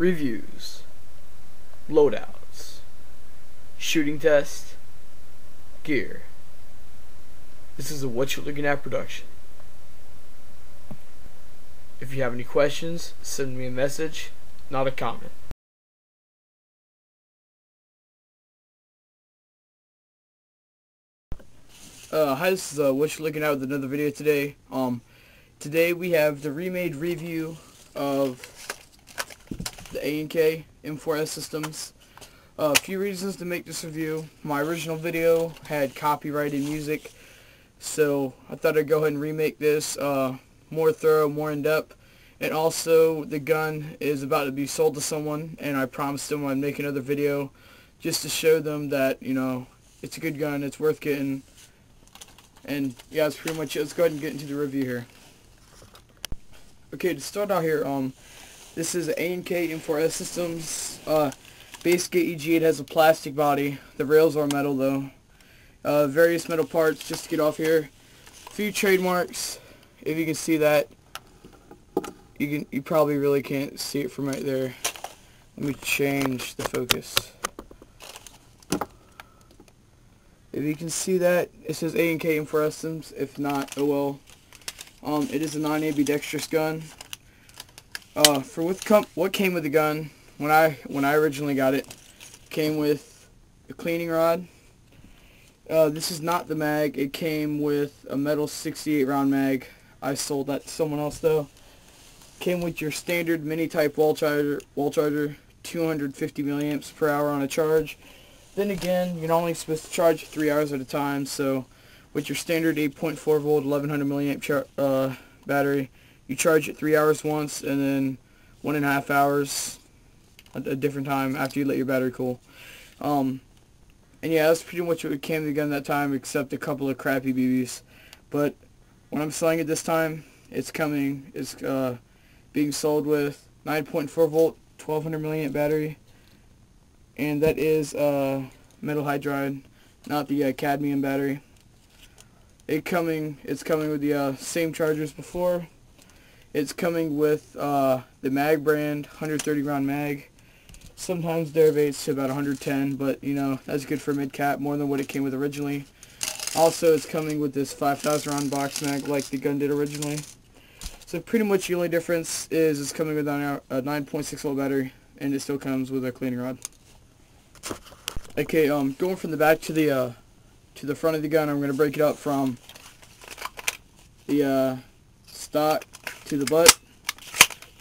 reviews, loadouts, shooting test, gear. This is a What You're Looking At production. If you have any questions, send me a message, not a comment. Hi, this is What You're Looking At with another video today. Today we have the remade review of the A&K M4S systems. A few reasons to make this review. My original video had copyrighted music, so I thought I'd go ahead and remake this more thorough, more in-depth. And also, the gun is about to be sold to someone, and I promised them I'd make another video just to show them that, you know, it's a good gun, it's worth getting. And yeah, that's pretty much it. Let's go ahead and get into the review here. Okay, to start out here, this is A&K M4S systems. Base AEG, it has a plastic body. The rails are metal though. Various metal parts. Just to get off here, a few trademarks. If you can see that, you probably really can't see it from right there. Let me change the focus. If you can see that, it says A&K M4S systems. If not, oh well. It is a non-ambidextrous gun. For what came with the gun, when I originally got it, came with a cleaning rod. This is not the mag. It came with a metal 68 round mag. I sold that to someone else though. Came with your standard mini type wall charger, 250 milliamps per hour on a charge. Then again, you're only supposed to charge 3 hours at a time, so with your standard 8.4 volt 1100 milliamp battery, you charge it 3 hours once, and then 1.5 hours a different time after you let your battery cool. And yeah, that's pretty much what came to the gun that time, except a couple of crappy BBs. But when I'm selling it this time, it's being sold with 9.4 volt 1200 milliamp battery, and that is metal hydride, not the cadmium battery. It's coming with the same chargers before. It's coming with the mag brand 130 round mag. Sometimes derivates to about 110, but you know, that's good for mid cap, more than what it came with originally. Also, it's coming with this 5,000 round box mag like the gun did originally. So pretty much the only difference is it's coming with a 9.6 volt battery, and it still comes with a cleaning rod. Okay, going from the back to the front of the gun, I'm going to break it up from the stock to the butt.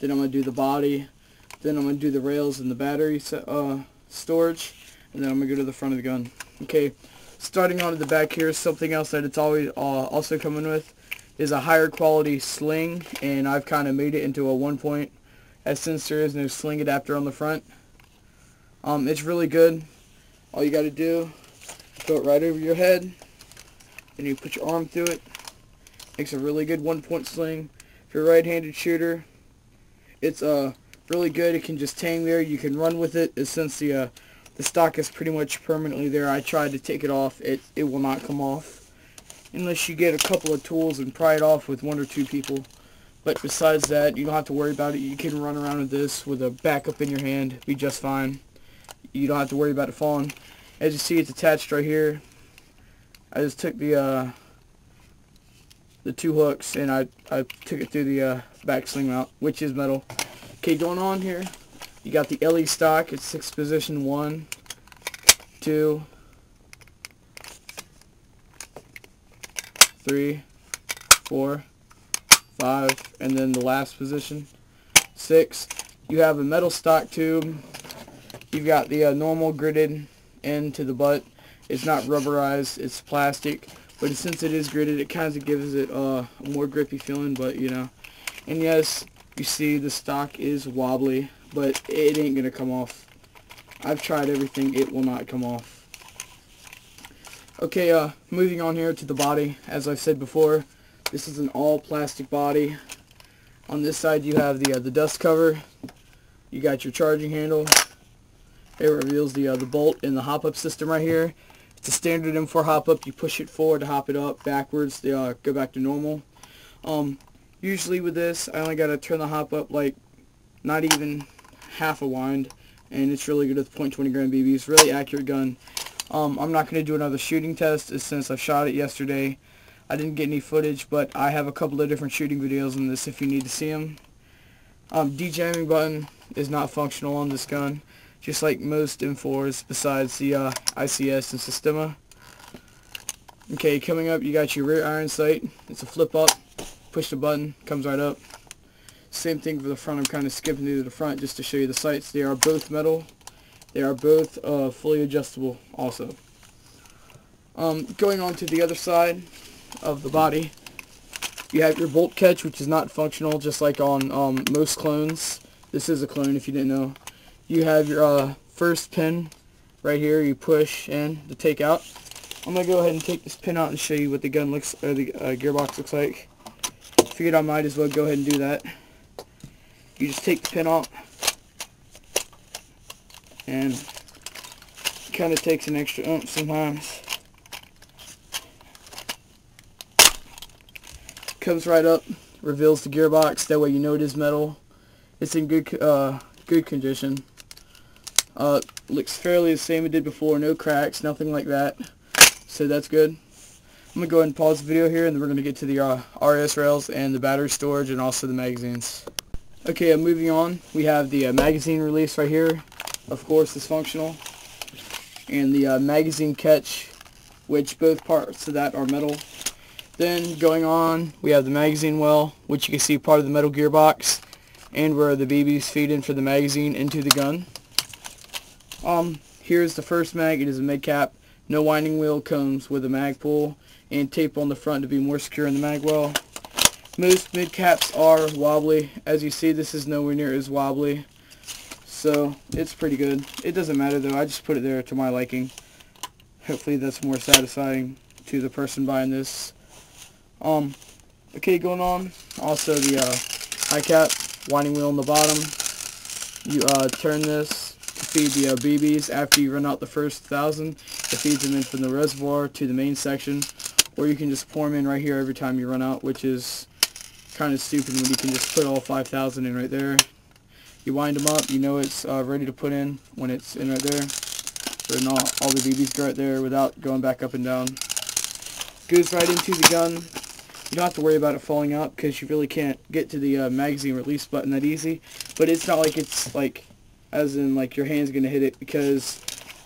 Then I'm going to do the body. Then I'm going to do the rails and the battery storage. And then I'm going to go to the front of the gun. Okay, starting on the back here, something else that it's always also coming with is a higher quality sling, and I've kind of made it into a 1-point, as since there is no sling adapter on the front. It's really good. All you got to do, throw it right over your head, and you put your arm through it. Makes a really good 1-point sling. If you're a right-handed shooter, it's really good. It can just hang there. You can run with it. Since the stock is pretty much permanently there, I tried to take it off. It will not come off unless you get a couple of tools and pry it off with 1 or 2 people. But besides that, you don't have to worry about it. You can run around with this with a backup in your hand, be just fine. You don't have to worry about it falling. As you see, it's attached right here. I just took the 2 hooks and I took it through the back sling mount, which is metal. Okay, going on here, you got the LE stock. It's 6 position, 1, 2, 3, 4, 5, and then the last position, 6. You have a metal stock tube. You've got the normal gridded end to the butt. It's not rubberized, it's plastic, but since it is gridded, it kind of gives it a more grippy feeling, but you know. And yes, you see the stock is wobbly, but it ain't gonna come off. I've tried everything, it will not come off. Okay, moving on here to the body. As I've said before, this is an all plastic body. On this side you have the dust cover. You got your charging handle. It reveals the bolt and the hop-up system right here. It's a standard M4 hop-up. You push it forward to hop it up. Backwards, they go back to normal. Usually with this, I only got to turn the hop-up like not even half a wind, and it's really good with .20 gram BBs. Really accurate gun. I'm not going to do another shooting test since I shot it yesterday. I didn't get any footage, but I have a couple of different shooting videos on this if you need to see them. De-jamming button is not functional on this gun, just like most M4s besides the ICS and Sistema. Okay, coming up, you got your rear iron sight. It's a flip up. Push the button, comes right up. Same thing for the front. I'm kind of skipping to the front just to show you the sights. They are both metal. They are both fully adjustable also. Going on to the other side of the body, you have your bolt catch, which is not functional, just like on most clones. This is a clone if you didn't know. You have your first pin right here. You push in to take out. I'm gonna go ahead and take this pin out and show you what the gun looks, or the gearbox looks like. Figured I might as well go ahead and do that. You just take the pin out, and it kind of takes an extra oomph sometimes. Comes right up, reveals the gearbox. That way you know it is metal. It's in good condition. Looks fairly the same it did before. No cracks, nothing like that. So that's good. I'm going to go ahead and pause the video here, and then we're going to get to the RS rails and the battery storage and also the magazines. Okay, moving on. We have the magazine release right here. Of course, it's functional. And the magazine catch, which both parts of that are metal. Then going on, we have the magazine well, which you can see part of the metal gearbox, and where the BBs feed in for the magazine into the gun. Here's the first mag. It is a mid cap. No winding wheel, comes with a mag pull and tape on the front to be more secure in the mag well. Most mid caps are wobbly. As you see, this is nowhere near as wobbly, so it's pretty good. It doesn't matter though. I just put it there to my liking. Hopefully that's more satisfying to the person buying this. Okay, going on. Also the high cap winding wheel on the bottom. You turn this to feed the BBs after you run out the first 1,000. It feeds them in from the reservoir to the main section, or you can just pour them in right here every time you run out, which is kind of stupid when you can just put all 5,000 in right there. You wind them up, you know it's ready to put in when it's in right there. So not all the BBs go right there without going back up and down. Goes right into the gun. You don't have to worry about it falling out because you really can't get to the magazine release button that easy. But it's not like it's like, as in like your hand's going to hit it, because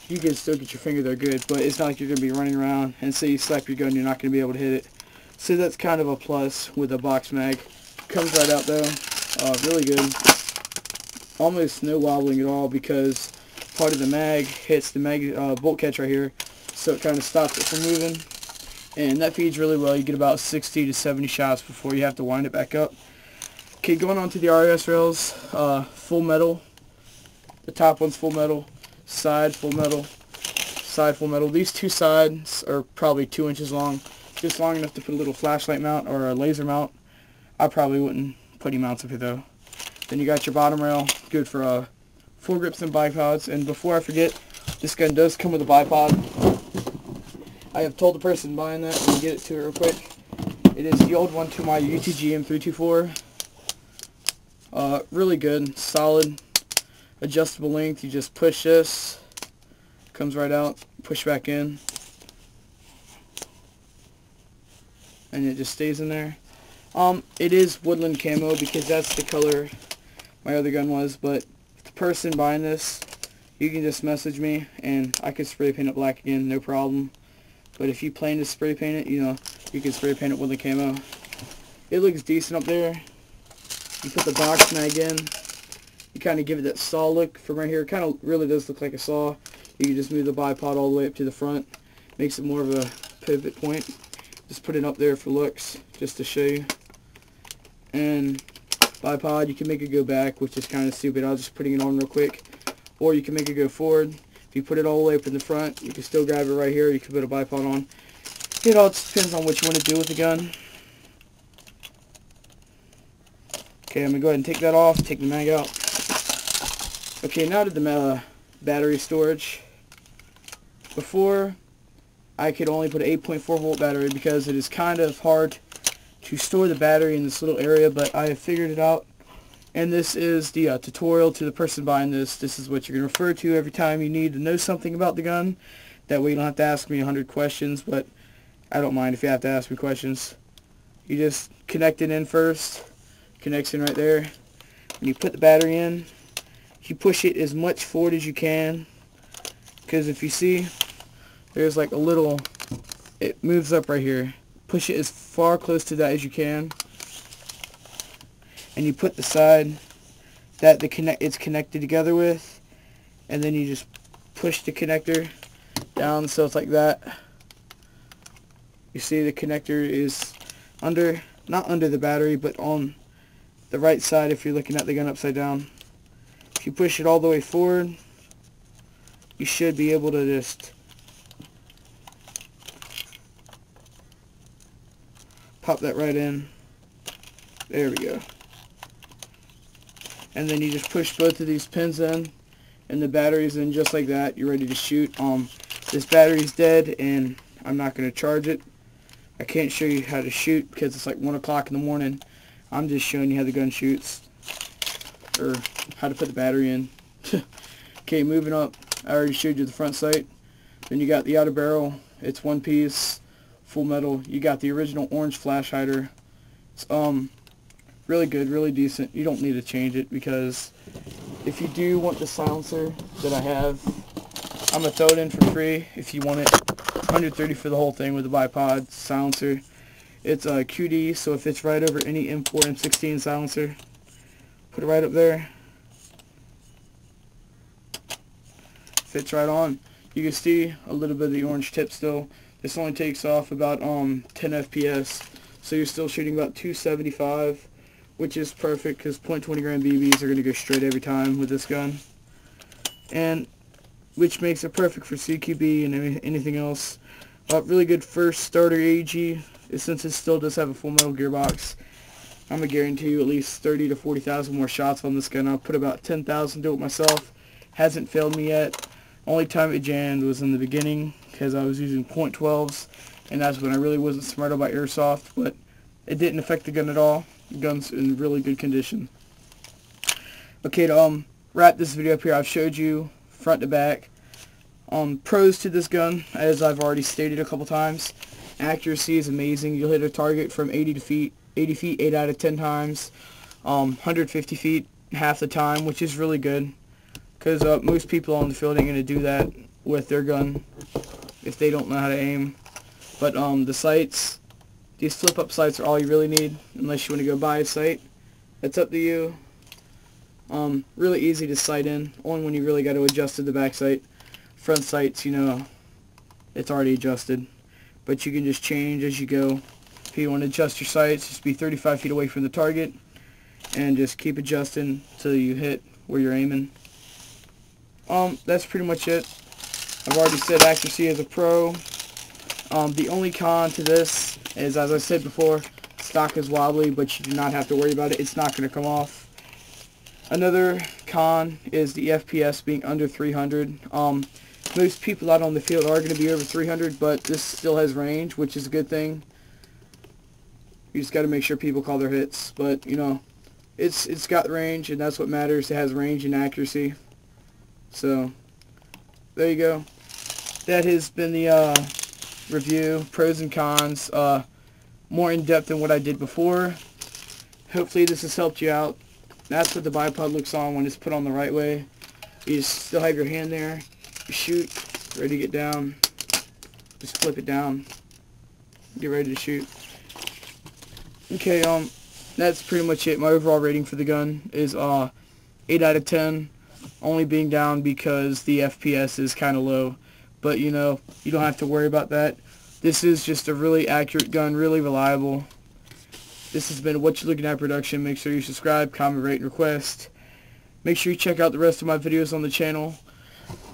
you can still get your finger there good, but it's not like you're going to be running around and say you slap your gun, you're not going to be able to hit it. So that's kind of a plus with a box mag. Comes right out though. Really good. Almost no wobbling at all because part of the mag hits the bolt catch right here, so it kind of stops it from moving. And that feeds really well. You get about 60 to 70 shots before you have to wind it back up. Okay, going on to the RS rails. Full metal. The top one's full metal. Side full metal. Side full metal. These two sides are probably 2 inches long. Just long enough to put a little flashlight mount or a laser mount. I probably wouldn't put any mounts up here though. Then you got your bottom rail. Good for foregrips and bipods. And before I forget, this gun does come with a bipod. I have told the person buying that, let me get it to it real quick. It is the old one to my UTG M324. Really good, solid, adjustable length. You just push this, comes right out, push back in, and it just stays in there. It is woodland camo because that's the color my other gun was, but the person buying this, you can just message me and I can spray paint it black again, no problem. But if you plan to spray paint it, you know, you can spray paint it with the camo. It looks decent up there. You put the box mag in. You kind of give it that saw look from right here. It kind of really does look like a saw. You can just move the bipod all the way up to the front. Makes it more of a pivot point. Just put it up there for looks, just to show you. And bipod, you can make it go back, which is kind of stupid. I was just putting it on real quick. Or you can make it go forward. If you put it all the way up in the front, you can still grab it right here. You can put a bipod on. It all depends on what you want to do with the gun. Okay, I'm going to go ahead and take that off, take the mag out. Okay, now to the battery storage. Before, I could only put an 8.4 volt battery because it is kind of hard to store the battery in this little area, but I have figured it out. And this is the tutorial to the person buying this. This is what you're going to refer to every time you need to know something about the gun. That way you don't have to ask me 100 questions, but I don't mind if you have to ask me questions. You just connect it in first. Connects in right there. When you put the battery in, you push it as much forward as you can. Because if you see, there's like a little, it moves up right here. Push it as far close to that as you can. And you put the side that it's connected together with, and then you just push the connector down so it's like that. You see the connector is not under the battery, but on the right side if you're looking at the gun upside down. If you push it all the way forward, you should be able to just pop that right in. There we go. And then you just push both of these pins in, and the battery's in just like that. You're ready to shoot. This battery's dead, and I'm not going to charge it. I can't show you how to shoot because it's like 1 o'clock in the morning. I'm just showing you how the gun shoots, or how to put the battery in. Okay, moving up. I already showed you the front sight. Then you got the outer barrel. It's one piece, full metal. You got the original orange flash hider. It's really good, really decent. You don't need to change it, because if you do want the silencer that I have, I'm going to throw it in for free if you want it. $130 for the whole thing with the bipod silencer. It's a QD, so if it's right over any M4, M16 silencer, put it right up there. Fits right on. You can see a little bit of the orange tip still. This only takes off about 10 FPS, so you're still shooting about 275. Which is perfect because .20 gram BBs are going to go straight every time with this gun, and which makes it perfect for CQB and anything else. Really good first starter AEG, since it still does have a full metal gearbox. I'm going to guarantee you at least 30 to 40,000 more shots on this gun. I'll put about 10,000 to it myself. Hasn't failed me yet. Only time it jammed was in the beginning because I was using .12s, and that's when I really wasn't smart about airsoft, but it didn't affect the gun at all. The gun's in really good condition. Okay, to wrap this video up here, I've showed you front to back. Pros to this gun, as I've already stated a couple times. Accuracy is amazing. You'll hit a target from 80 feet 8 out of 10 times. 150 feet half the time, which is really good, because most people on the field ain't going to do that with their gun if they don't know how to aim. But the sights, these flip-up sights are all you really need, unless you want to go buy a sight. That's up to you. Really easy to sight in, only when you really got to adjust to the back sight. Front sights, you know, it's already adjusted, but you can just change as you go. If you want to adjust your sights, just be 35 feet away from the target, and just keep adjusting till you hit where you're aiming. That's pretty much it. I've already said accuracy is a pro. The only con to this is, as I said before, stock is wobbly, but you do not have to worry about it. It's not going to come off. Another con is the FPS being under 300. Most people out on the field are going to be over 300, but this still has range, which is a good thing. You just got to make sure people call their hits. But, you know, it's got range, and that's what matters. It has range and accuracy. So, there you go. That has been the review, pros and cons, more in depth than what I did before. Hopefully this has helped you out. That's what the bipod looks on when it's put on the right way. You still have your hand there, you shoot, ready to get down, just flip it down, get ready to shoot. Okay, that's pretty much it. My overall rating for the gun is 8 out of 10, only being down because the FPS is kind of low. But, you know, you don't have to worry about that. This is just a really accurate gun, really reliable. This has been What You Looking At Production. Make sure you subscribe, comment, rate, and request. Make sure you check out the rest of my videos on the channel.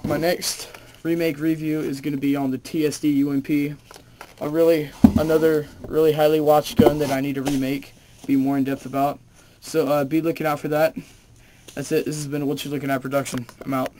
My next remake review is going to be on the TSD UMP. Another really highly watched gun that I need to remake, be more in depth about. So be looking out for that. That's it. This has been What You Looking At Production. I'm out.